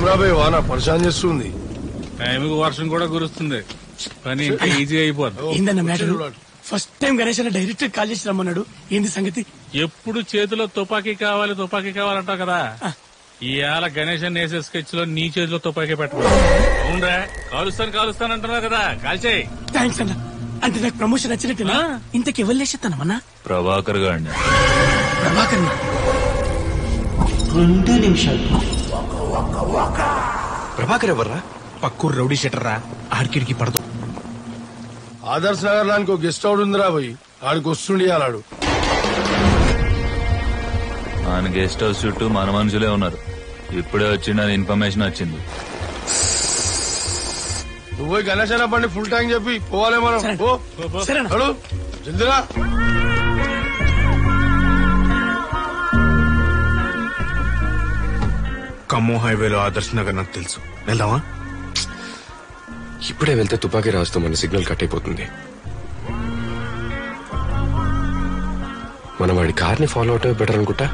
రాబోయే వాన పరిశాన్ చేస్తుంది. టైంకి వర్షం కూడా కురుస్తుంది, పని ఇంకా ఈజీ అయిపోతుంది. ఏందన్న మ్యాటర్? ఫస్ట్ టైం గణేష్ అన్న డైరెక్ట్ కాల్ చేసి రమ్మన్నాడు. ఏంది సంగతి? ఎప్పుడు చేతిలో తుపాకీ కావాలంటావు కదా, ఇవాళ గణేష్ వేసే స్కెచ్ లో నీ చేతిలో తుపాకీ పెట్టకూడదు. అవునరా, కాలుస్తాను అంటున్నావు కదా, కాల్చేయి. థ్యాంక్స్ అన్న. అంటే నాకు ప్రమోషన్ వచ్చినట్టునా? ఇంతకి ఎవరు లేచేస్తానమ్మన్నా? ప్రభాకర్ గారిని. ప్రభాకర్ 2 నిమిషాలు. ప్రభాకర్ ఎవర్రా? పక్కూరు రౌడీ షెటర్రా, ఆడికిడికి పడదు. ఆదర్శ్ నగర్ లానికి ఒక గెస్ట్ హౌస్ ఉందిరా పోయి ఆడికి వస్తుండి అలాడు. ఆయన గెస్ట్ హౌస్ చుట్టూ మన మనుషులే ఉన్నారు. ఇప్పుడే వచ్చిందని ఇన్ఫర్మేషన్ వచ్చింది. నువ్వు పోయి గణేష్ అన్న బండి ఫుల్ ట్యాంక్ చెప్పి పోవాలే మనం. సరేనా? జల్దిరా. ఖమ్మం హైవేలో ఆదర్శ్ నగర్ నాకు తెలుసు, వెళ్దామా? ఇప్పుడే వెళ్తే తుపాకీ రాజుతో మన సిగ్నల్ కట్ అయిపోతుంది. మనం వాడి కార్ని ఫాలో అవటమే బెటర్ అనుకుంటా.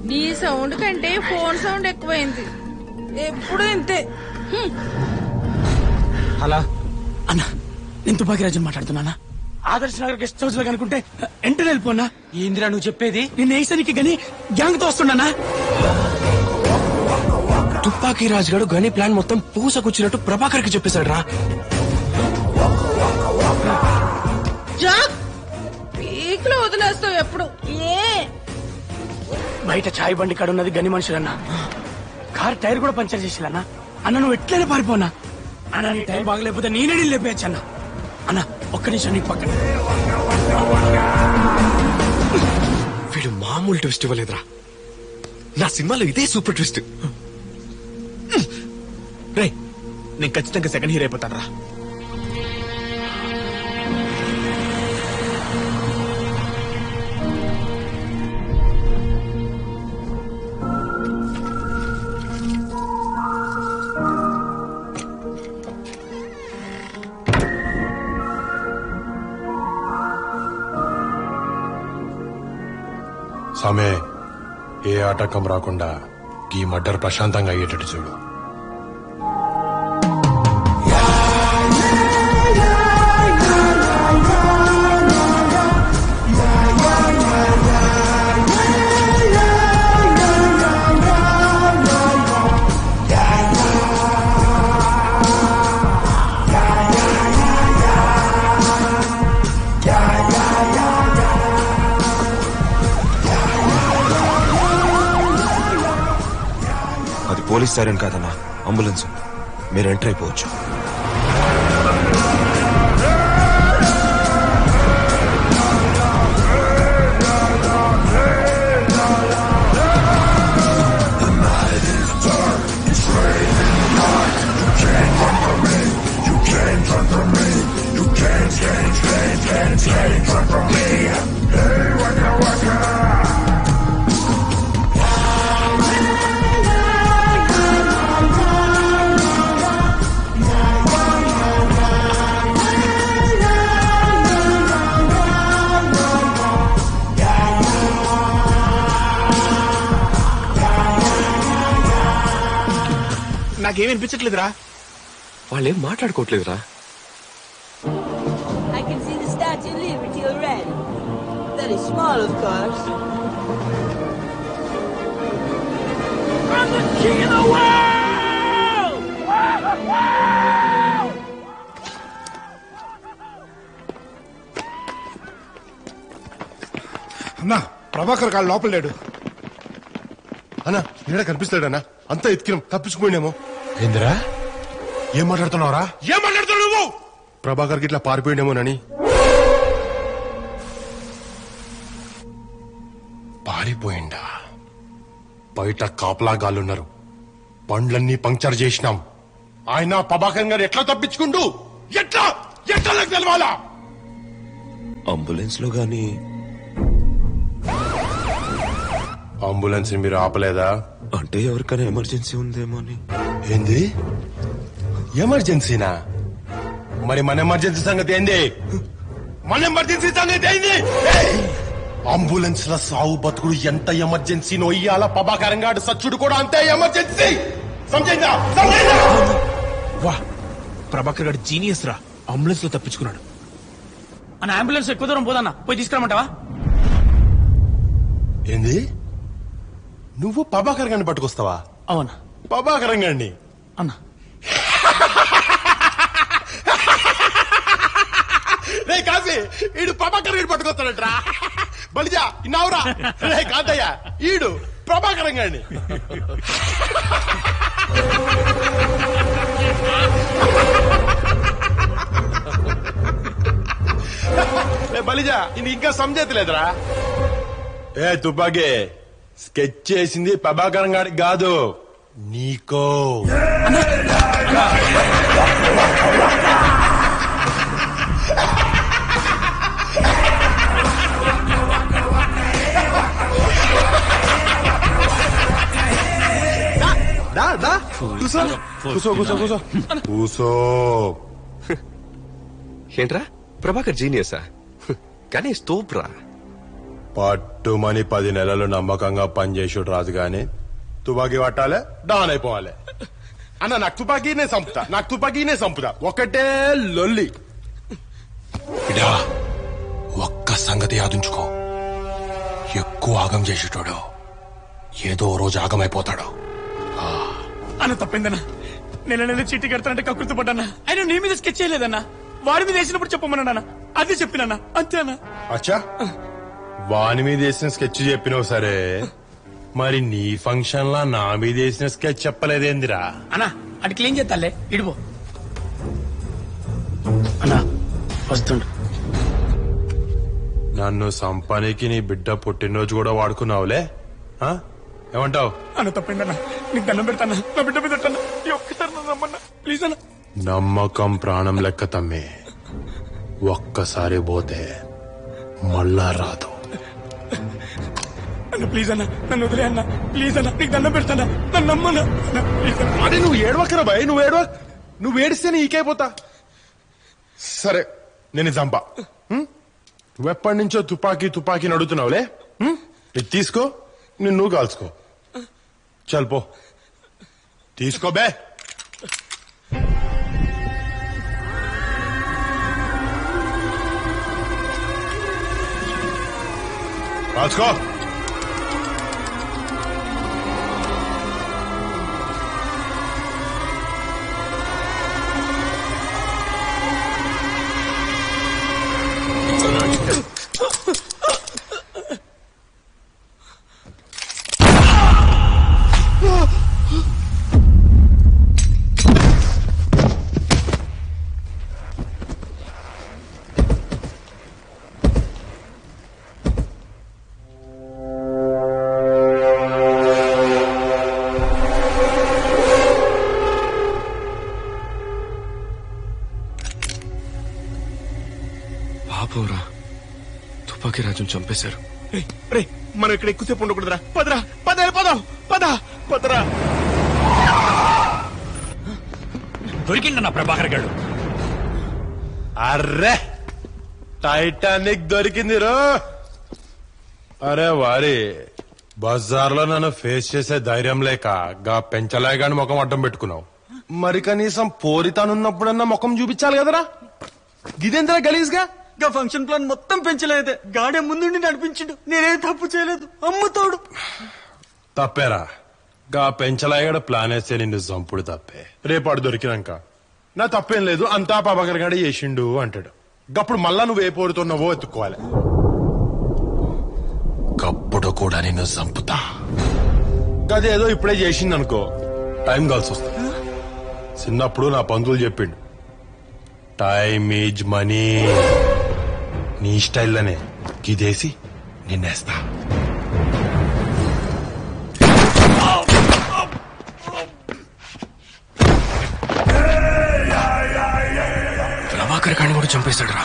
నీ సౌండ్ కంటే ఫోన్ సౌండ్ ఎక్కువైంది. ఎప్పుడు ఇంతే. అలా అన్న, నేను తుపాకీ రాజు మాట్లాడుతున్నా. ఆదర్శ్ నగర్ గెస్ట్ హౌస్ లో కనుకుంటే ఎంటర్ వెళ్ళిపోనా? ఏందిరా నువ్వు చెప్పేది? నేను వేసానికి గని గ్యాంగ్ తో వస్తున్నానా? తుపాకీ రాజు గారు గని ప్లాన్ మొత్తం పూసకొచ్చినట్టు ప్రభాకర్ కి చెప్పేశాడు రా. పీక్ లో వదిలేస్తావు ఎప్పుడు. బయట చాయ్ బండి కాడ ఉన్నది గని మనుషులన్నా. కార్ టైర్ కూడా పంచర్ చేసిలన్నా. అన్న నువ్వు ఎట్లయినా పారిపోనా? అన్న నీ టైర్ బాగలేకపోతే నేనే లేపేయచ్చు అన్న. అన్న ఒక్క నిమిషం నీకు పక్కన. వీడు మామూలు ట్విస్ట్ ఇవ్వలేదురా. నా సినిమాలో ఇదే సూపర్ ట్విస్ట్. రే, నేను ఖచ్చితంగా సెకండ్ హీరో అయిపోతాను రా. సమే, ఏ ఆటంకం రాకుండా ఈ మర్డర్ ప్రశాంతంగా అయ్యేటట్టు చూడు. పోలీస్ సైరన్ కాదన్నా, అంబులెన్స్. మీరు ఎంటర్ అయిపోవచ్చు. నాకేం అనిపించట్లేదురా. వాళ్ళేం మాట్లాడుకోవట్లేదురా. I can see the Statue of Liberty already. Very small, of course. I'm the king of the world! అన్నా ప్రభాకర్ కాళ్ళు లోపల లేడు అన్నా ఏడా కనిపిస్తాడన్నా అంతా ఎత్తికినాం తప్పించుకుపోయినేమో ఏందిరా ఏం మాట్లాడుతున్నావురా ఏం మాట్లాడుతున్నావు నువ్వు ప్రభాకర్కి ఇట్లా పారిపోయినేమోనని పారిపోయిండా బయట కాపలాగాళ్ళున్నారు బండ్లన్నీ పంక్చర్ చేసినాం ఆయన ప్రభాకర్ గారు ఎట్లా తప్పించుకుంటూ ఎట్లా ఎట్లా నాకు తెలవాలా అంబులెన్స్ లో గాని అంబులెన్స్ ని మీరు ఆపలేదా అంటే ఎవరికైనా ఎమర్జెన్సీ ఉందేమో అని. ఏంది ఎమర్జెన్సీనా మరి మన ఎమర్జెన్సీ సంగతి ఏంది మన ఎమర్జెన్సీ సంగతి ఏంది అంబులెన్స్ ల సావు బతుకుడు ఎంత ఎమర్జెన్సీనో ఇయ్యాల ప్రభాకరం గాడు సచ్చుడు కూడా అంతే ఎమర్జెన్సీ సమజైందా సమజైందా వా ప్రభాకర్ గారు జీనియస్ రా అంబులెన్స్ లో తప్పించుకున్నాడు. అన్న అంబులెన్స్ ఎక్కువ దూరం పోదన్నా పోయి తీసుకురమ్మంటావా? ఏంది నువ్వు ప్రభాకర్ గారిని పట్టుకొస్తావా? అవునా ప్రభాకరం గారిని అన్న రే కాసి ఈడు ప్రభాకర్ గారిని పట్టుకొస్తాడట్రా బలిజా ఇన్నావురా రే కాదయ్యా ఈడు ప్రభాకరం గారిని బలిజా ఇది ఇంకా సమజేతలేదురా. ఏ తుపాకి స్కెచ్ చేసింది ప్రభాకరం గారికి కాదు నీకో. కూసో కూసో కూసో కూసో. ఏంట్రా ప్రభాకర్ జీనియసా కానీ స్తూప్రా. పట్టుమని 10 నెలలు నమ్మకంగా పనిచేసాడు రాజు గాని తుపాకీ పట్టాలే డాన్ అయిపోవాలి అన్న. నాకు తుపాకీనే సంపుతా నాకు తుపాకీనే సంపుతా ఒకటే లొల్లి. ఇడా ఒక్క సంగతి యాదుంచుకో ఎక్కువ ఆగం చేసేటోడు ఏదో రోజు ఆగమైపోతాడు. అన్న తప్పిందన్నా నెల చీటీ కడతానంటే కకృతి పడ్డానా ఆయన నీ మీద స్కెచ్ చేయలేదన్నా వాడి మీద వేసినప్పుడు చెప్పమన్నా అదే చెప్పినా అంతేనా? అచ్చా వాని మీద వేసిన స్కెచ్ చెప్పినావు సరే మరి నీ ఫంక్షన్ లా నా మీద వేసిన స్కెచ్ చెప్పలేదేందిరా? అన్నా అది క్లీన్ చేస్తాలే ఇడిపో అన్నా వస్తుండు. నన్ను సంపానికి నీ బిడ్డ పుట్టినరోజు కూడా వాడుకున్నావులే ఏమంటావు? అన్న తప్పిందన్నా నీకు దండం పెడతానా నా బిడ్డ మీద పెట్టాను ఒక్కసారి నమ్మన్నా ప్లీజ్ అన్న. నమ్మకం ప్రాణం లెక్క తమ్మి ఒక్కసారి పోతే మళ్ళా రాదు. అన్న ప్లీజ్ అన్న నన్ను వదిలే అన్న ప్లీజ్ అన్న నీకు దండం పెడతానా నన్ను నమ్మన్నా ప్లీజ్ అన్న. అరే నువ్వు ఏడవకరా భయ్ నువ్వు ఏడిస్తే నీకేపోతా. సరే నేను చంపా నువ్వెప్పటి నుంచో తుపాకీ నడుతున్నావులే ఇది తీసుకో నువ్వు కాల్చుకో చల్పో తీసుకో బే. కాల్చుకో. పాపంరా తుపాకీ రాజును చంపేశారు. రే మనం ఇక్కడ ఎక్కువసేపు ఉండకూడదురా పదరా పదరా. దొరికిందన్న ప్రభాకర్ గారు. అర్రే టైటానిక్ దొరికింది రో. అరే వారి బజార్లో నన్ను ఫేస్ చేసే ధైర్యం లేక గా పెంచలే గాని ముఖం అడ్డం పెట్టుకున్నావు. మరి కనీసం పోరితానున్నప్పుడన్నా ముఖం చూపించాలి కదరా. గిదేంద్రా గలీజ్గా గా ఫంక్షన్ ప్లాన్ మొత్తం పెంచలేదే గాడే ముందుండి నడిపించిండు నేనేం తప్పు చేయలేదు అమ్ముతోడు. తప్పేరా గా పెంచలాయగడ ప్లాన్ వేస్తే నిన్ను చంపుడు తప్పే. రేపాడు దొరికినాక నా తప్పేం లేదు అంతా ప్రభాకర్ గాడే చేసిండు అంటాడు. గప్పుడు మళ్ళా నువ్వు ఏ పోరుతున్నావో ఎత్తుకోవాలి. గప్పుడు ఇప్పుడు కూడా నిన్ను చంపుతా. గదేదో ఇప్పుడే చేసిందనుకో టైం కలిసి వస్తుంది. చిన్నప్పుడు నా పంతులు చెప్పిండు, టైమ్ ఈజ్ మనీ. నీ స్టైల్లోనే గిదేసి నిన్నేస్తా. ప్రభాకర్ కాని కూడా చంపేశాడు రా.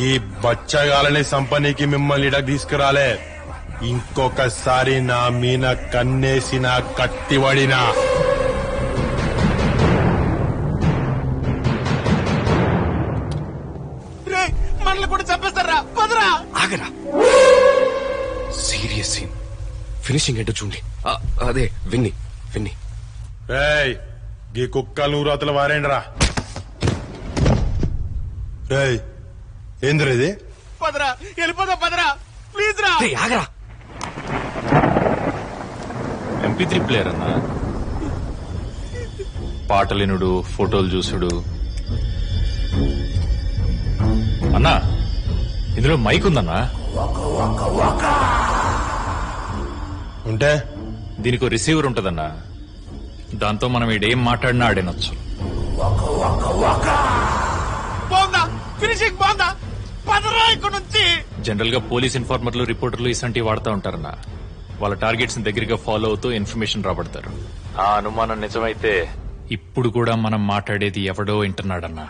ఈ బచ్చగాలని సంపనీకి మిమ్మల్ని ఇడకు తీసుకురాలే. ఇంకొకసారి నా మీన కన్నేసిన కత్తివడినా మనల్ని కూడా చంపేస్తారా? పదరా. ఆగరా, సీరియస్ సీన్. ఫినిషింగ్ ఏంటో చూడండి. అదే విన్ని విన్ని. రేయ్ గీ కుక్కలు రాతలు వారేండ్రా. రేయ్ ఏంద్ర ఇది? పదరా, వెళ్ళిపోదా. పదరా ప్లీజ్ రా. ఆగరా. MP3 ప్లేయర్ అన్నా, పాటలినుడు, ఫోటోలు చూసుడు. అన్నా ఇందులో మైక్ ఉందన్నా. ఉంటే దీనికి రిసీవర్ ఉంటదన్నా. దాంతో మనం ఈడేం మాట్లాడినా ఆడేనొచ్చు. బాగుందా? ఫినిషింగ్ బాగుందా? పదరా ఇక్కడ నుంచి. జనరల్ గా పోలీస్ ఇన్ఫార్మర్లు, రిపోర్టర్లు ఇసంటివి వాడుతూ ఉంటారన్నా. వాళ్ళ టార్గెట్స్ దగ్గరగా ఫాలో అవుతూ ఇన్ఫర్మేషన్ రాబడతారు. ఆ అనుమానం నిజమైతే ఇప్పుడు కూడా మనం మాట్లాడేది ఎవడో వింటున్నాడన్నా.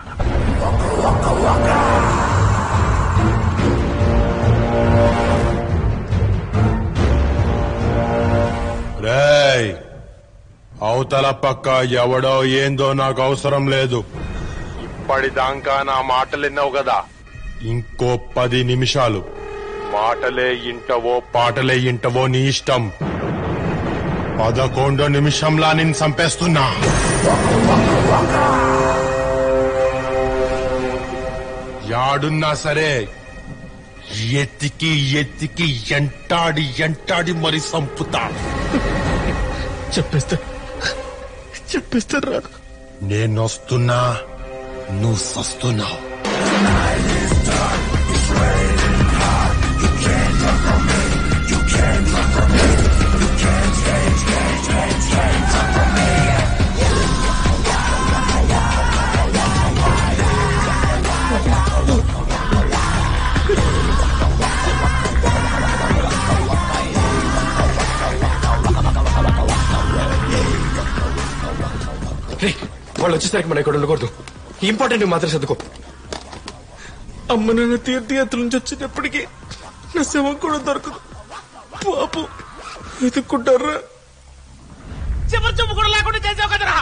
రేయ్ అవతల పక్క ఎవడో ఏందో నాకు అవసరం లేదు. ఇప్పటిదాకా నా మాటలు విన్నావు కదా, ఇంకో 10 నిమిషాలు మాటలే ఇంటవో పాటలే ఇంటవో నీ ఇష్టం. 11వ నిమిషంలా నేను చంపేస్తున్నా. యాడున్నా సరే ఎత్తికి ఎత్తికి ఎంటాడి ఎంటాడి మరి చంపుతా. చెప్పేస్తారా? నేనొస్తున్నా, నువ్వు సస్తున్నావు. వాళ్ళు వచ్చేసరికి మనం ఇక్కడ ఉండకూడదు. ఇంపార్టెంట్ మాత్రం చదువుకో. అమ్మ నాన్న తీర్థయాత్ర నుంచి వచ్చేటప్పటికి నా శవం కూడా దొరకదు. పాపం వెతుక్కుంటారా? చివరి చూపు కూడా లేకుండా చేసావు కదరా.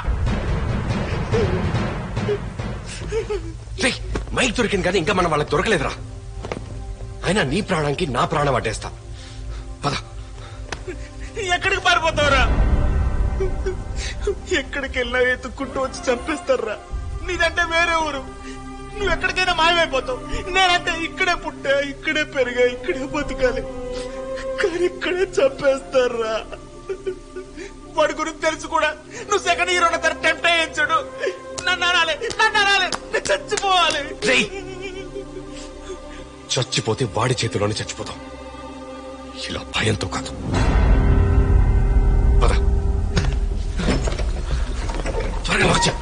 మైక్ దొరికింది కానీ ఇంకా మనం వాళ్ళకి దొరకలేదురా. అయినా నీ ప్రాణానికి నా ప్రాణం అడ్డేస్తా. పద. ఎక్కడికి పారిపోతావురా? ఎక్కడికి వెళ్ళా ఎత్తుక్కుంటూ వచ్చి చంపేస్తారా. నీదంటే వేరే ఊరు, నువ్వు ఎక్కడికైనా మాయమైపోతావు. నేనంటే ఇక్కడే పుట్టా, ఇక్కడే పెరిగా, ఇక్కడే బతకాలి. కానీ ఇక్కడే చంపేస్తారా. వాడి గురించి తెలుసు కూడా నువ్వు సెకండ్ హీరో టెంప్ట్ అయ్యించాడు. నన్ను అనాలి, నేను చచ్చిపోవాలి. చచ్చిపోతే వాడి చేతిలోనే చచ్చిపోతాం, ఇలా భయంతో కాదు. పద త్వరగా వచ్చా.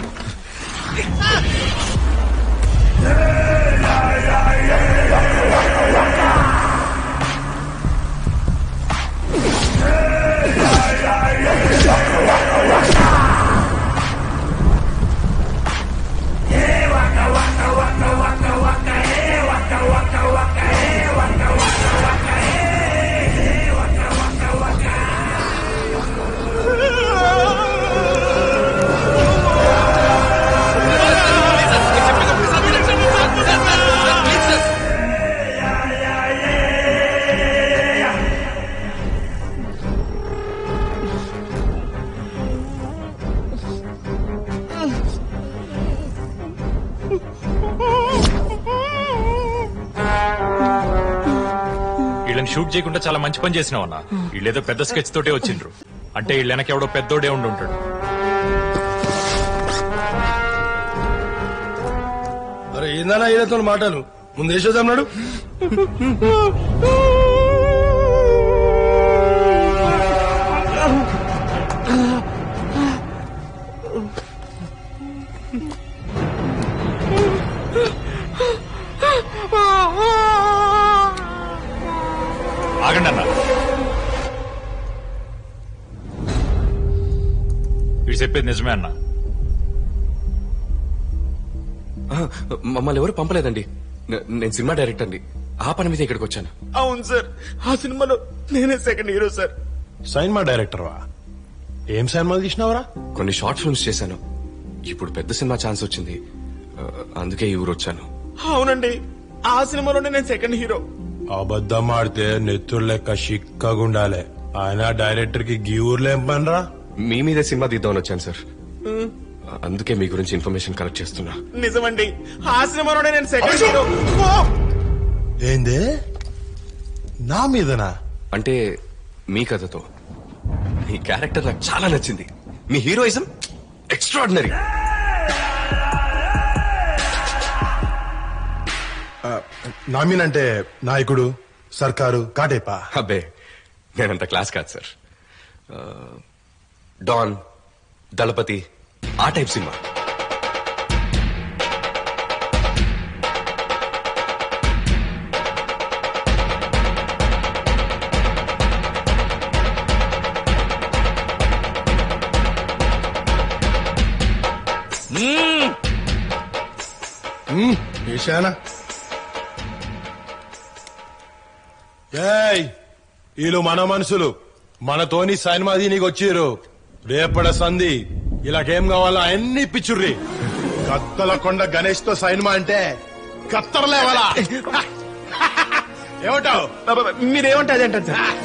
వీళ్ళని షూట్ చేయకుండా చాలా మంచి పని చేసినావు అన్న. వీళ్ళేదో పెద్ద స్కెచ్ తోటే వచ్చిండ్రు అంటే వీళ్ళ వెనకెవడో పెద్దోడే ఉండి ఉంటాడు. అరే ఏందన్నా ఈయనతో మాటలు? ముందు వేసేదన్నాడు. ఆగండి అన్న. వీడు చెప్పేది నిజమే అన్న. మమ్మల్ని ఎవరు పంపలేదండి. నేను సినిమా డైరెక్టర్ అండి. ఆ పని మీద ఇక్కడికి వచ్చాను. అవును సార్, ఆ సినిమాలో నేనే second hero sir. Cinema director వా? ఏం సినిమాలు తీసినావరా? కొన్ని షార్ట్ ఫిల్మ్స్ చేశాను. ఇప్పుడు పెద్ద సినిమా ఛాన్స్ వచ్చింది, అందుకే ఈ ఊరు వచ్చాను. అవునండి, ఆ సినిమాలోనే నేను సెకండ్ హీరో. అబద్ధం ఆడితే నెత్తురు లెక్క చిక్కగుండాలే. ఆయన డైరెక్టర్ కి గీ ఊర్లో ఏం పనిరా? మీ మీదే సినిమా తీద్దామని వచ్చాను సార్. అందుకే మీ గురించి ఇన్ఫర్మేషన్ కలెక్ట్ చేస్తున్నా. నిజమండి, ఆ సినిమాలోనే నేను సెకండ్ హీరో. ఏంది? నా మీదనా? అంటే మీ కథతో మీ క్యారెక్టర్ నాకు చాలా నచ్చింది. మీ హీరోయిజం ఎక్స్ట్రాడినరీ. నామీనంటే నాయకుడు, సర్కారు, కాటేపా. అబ్బే, నేనంత క్లాస్ కాదు సార్. డాన్, దళపతి, ఆ టైప్ సినిమా. ఏషానా? ఏయ్, వీళ్ళు మన మనుషులు. మనతోని సినిమా దీనికి వచ్చిర్రు. రేపడ సంధి ఇలాగేం కావాలో అన్ని ఇప్పించుర్రి. కత్తల కొండ గణేష్ తో సినిమా అంటే కత్తరలేవాలా? ఏమంటావు? మీరేమంటే అదేంటారు సార్.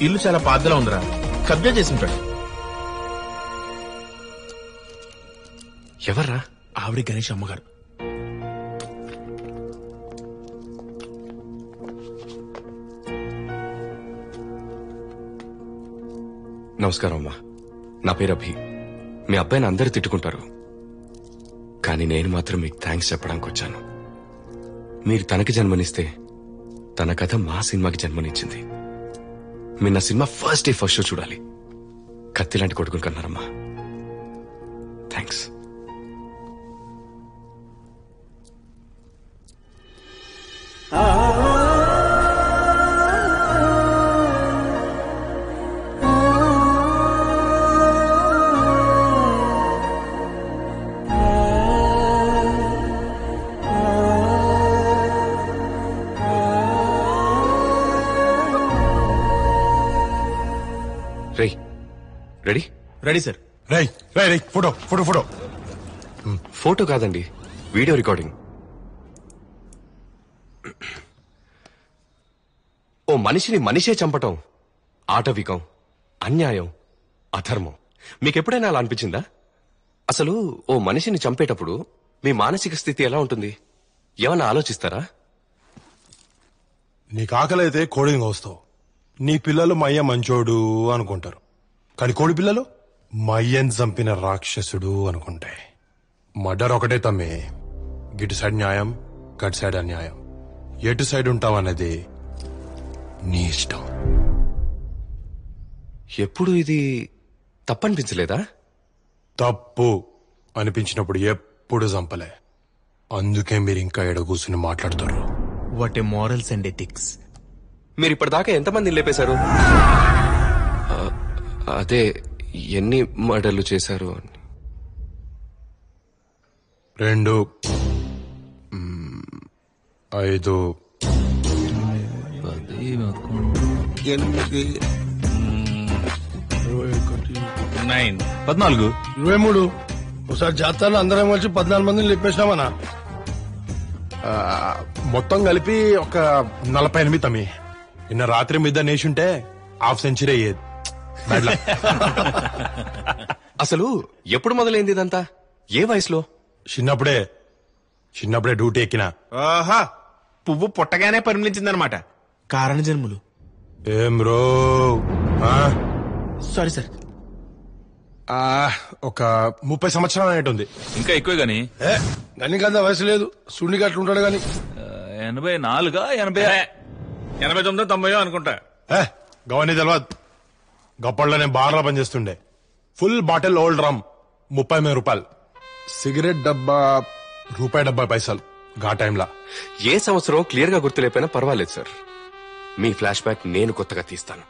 ఇల్లు చాలా పాతలా ఉందిరా, కబ్జా చేసి ఉంటాడు. ఎవర్రా? ఆవిడ గణేష్ అమ్మగారు. నమస్కారం అమ్మా, నా పేరు అభి. మీ అబ్బాయిని అందరూ తిట్టుకుంటారు, కానీ నేను మాత్రం మీకు థ్యాంక్స్ చెప్పడానికి వచ్చాను. మీరు తనకి జన్మనిస్తే తన కథ మా సినిమాకి జన్మనిచ్చింది. మీరు నా cinema first day first show చూడాలి. కత్తి లాంటి కొడుకుని కన్నారమ్మా. థ్యాంక్స్. రెడీ? Ready sir. రై రై రై, ఫోటో ఫోటో ఫోటో. ఫోటో కాదండి, వీడియో రికార్డింగ్. ఓ మనిషిని మనిషే చంపటం ఆటవికం, అన్యాయం, అధర్మం. మీకెప్పుడైనా అలా అనిపించిందా? అసలు ఓ మనిషిని చంపేటప్పుడు మీ మానసిక స్థితి ఎలా ఉంటుంది? ఏమన్నా ఆలోచిస్తారా? నీకు ఆకలైతే కోడింగ్ వస్తావు. నీ పిల్లలు మయ్య మంచోడు అనుకుంటారు, కానీ కోడి పిల్లలు మయ్యని చంపిన రాక్షసుడు అనుకుంటాయి. మర్డర్ ఒకటే తమ్మి. గిటు సైడ్ న్యాయం, గటు సైడ్ అన్యాయం. ఎటు సైడ్ ఉంటావనేది నీ ఇష్టం. ఎప్పుడు ఇది తప్పనిపించలేదా? తప్పు అనిపించినప్పుడు ఎప్పుడు చంపలే. అందుకే మీరు ఇంకా ఎడ కూర్చుని మాట్లాడుతారు. What a morals and ethics. మీరు ఇప్పటిదాకా ఎంతమంది లేపేశారు? అదే, ఎన్ని మర్డర్లు చేశారు అని. 2, 5, 9, 14, 23. ఒకసారి జాతరలో అందరం కలిసి 14 మందిని లేపేసినామన్నా. మొత్తం కలిపి ఒక 48 తమ్మి. నిన్న రాత్రి మీద నేషుంటే హాఫ్ సెంచరీ అయ్యేది. అసలు ఎప్పుడు మొదలైంది ఇదంతా? ఏ వయసులో? చిన్నప్పుడే డ్యూటీ ఎక్కినా. ఆహా, పువ్వు పుట్టగానే పరిమళించిందనమాట. కారణ జన్ములు. ఏం బ్రో? Sorry sir. ఒక 30 సంవత్సరాలు అనేటుంది. ఇంకా ఎక్కువే గాని. దానికి అంత వయసు లేదు. సుండి గట్లు ఉంటాడు గాని. 84 89 90 అనుకుంటా. గవని తెలియదు. గప్పట్లో నేను బార్లో పనిచేస్తుండే. ఫుల్ బాటిల్ ఓల్డ్ రమ్ 30,000 రూపాయలు. సిగరెట్ డబ్బా ₹1.70 గా టైంలా. ఏ సంవత్సరం క్లియర్ గా గుర్తులేకపోయినా పర్వాలేదు సార్. మీ ఫ్లాష్ బ్యాక్ నేను కొత్తగా తీస్తాను.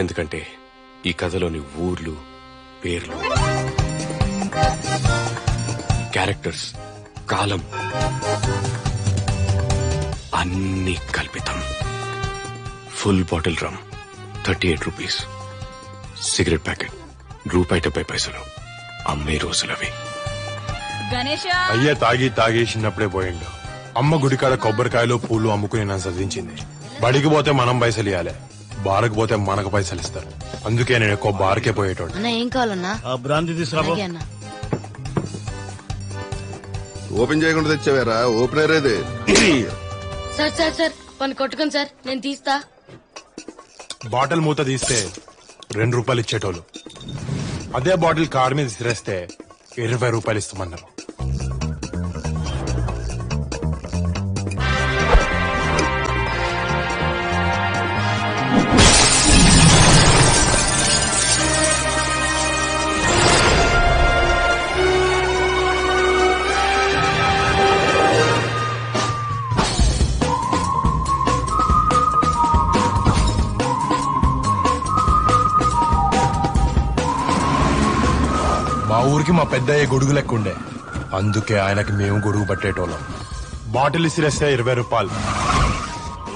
ఎందుకంటే ఈ కథలోని ఊర్లు, పేర్లు, క్యారెక్టర్స్, కాలం అన్ని కల్పితం. ఫుల్ బాటిల్ రమ్ 38 రూపీస్. Cigarette packet ₹1.70. అమ్మే రోజులవి. అయ్యే తాగి చిన్నప్పుడే పోయిండు. అమ్మ గుడికాడ కొబ్బరికాయలు పూలు అమ్ముకుని నన్ను చదివించింది. బడికి పోతే మనం పైసలు ఇవ్వాలి, బార్కి పోతే మనకు పైసలు ఇస్తారు. అందుకే నేను ఎక్కువ బార్కే పోయేటోడు. ఏం కావాలన్నా? ఓపెన్ చేయకుండా తెచ్చావారా? ఓపెనర్ ఏదే? సార్ సార్ సార్ పని కొట్టుకోండి సార్, నేను తీస్తా. బాటిల్ మూత తీస్తే ₹2 ఇచ్చేటోళ్ళు. అదే బాటిల్ కార్ మీద సిరేస్తే ₹20 ఇస్తామన్నారు. మా ఊరికి మా పెద్దయ్య గొడుగు లెక్క ఉండే. అందుకే ఆయనకి మేము గొడుగు పట్టేటోళ్ళం. బాటిల్ ఇసిరేస్తే ₹20,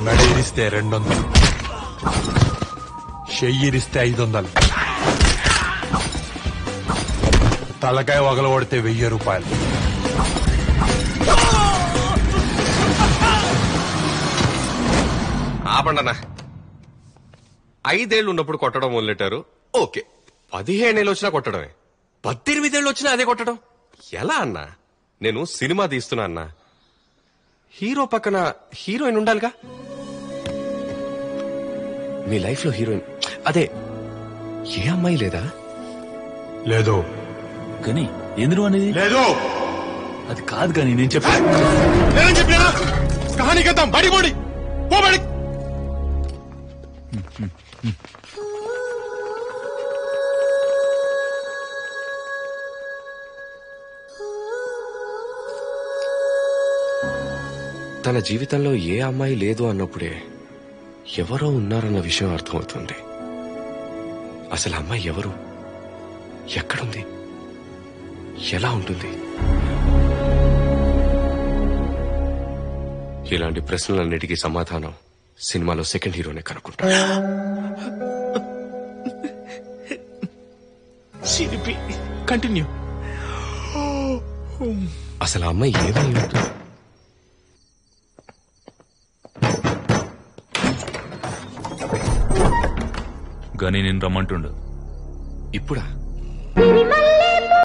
మెడ ఇరిస్తే 200, చెయ్యి ఇరిస్తే 500, తలకాయ వగలగొడితే ₹1000. ఆపండన్నా. 5 ఏళ్ళు ఉన్నప్పుడు కొట్టడం మొదలెట్టారు, ఓకే. 15 ఏళ్ళు వచ్చినా కొట్టడమే. 18 ఏళ్ళు వచ్చినా అదే కొట్టడం ఎలా అన్నా? నేను సినిమా తీస్తున్నా అన్నా. హీరో పక్కన హీరోయిన్ ఉండాలిగా. మీ లైఫ్ లో హీరోయిన్ అదే ఏ అమ్మాయి లేదా? లేదు. కానీ ఎందుకు అనేది లేదు. అది కాదు కానీ నేను చెప్పాను. కహానీ కథం బడి బడి పోబడి. తన జీవితంలో ఏ అమ్మాయి లేదు అన్నప్పుడే ఎవరో ఉన్నారన్న విషయం అర్థమవుతుంది. అసలు అమ్మాయి ఎవరు, ఎక్కడుంది, ఎలా ఉంటుంది? ఇలాంటి ప్రశ్నలన్నిటికీ సమాధానం సినిమాలో సెకండ్ హీరోనే కనుక్కుంటాడు. కంటిన్యూ. అసలు ఆ అమ్మాయి ఏమై ఉంటుంది? కానీ నేను రమ్మంటుండు. ఇప్పుడా?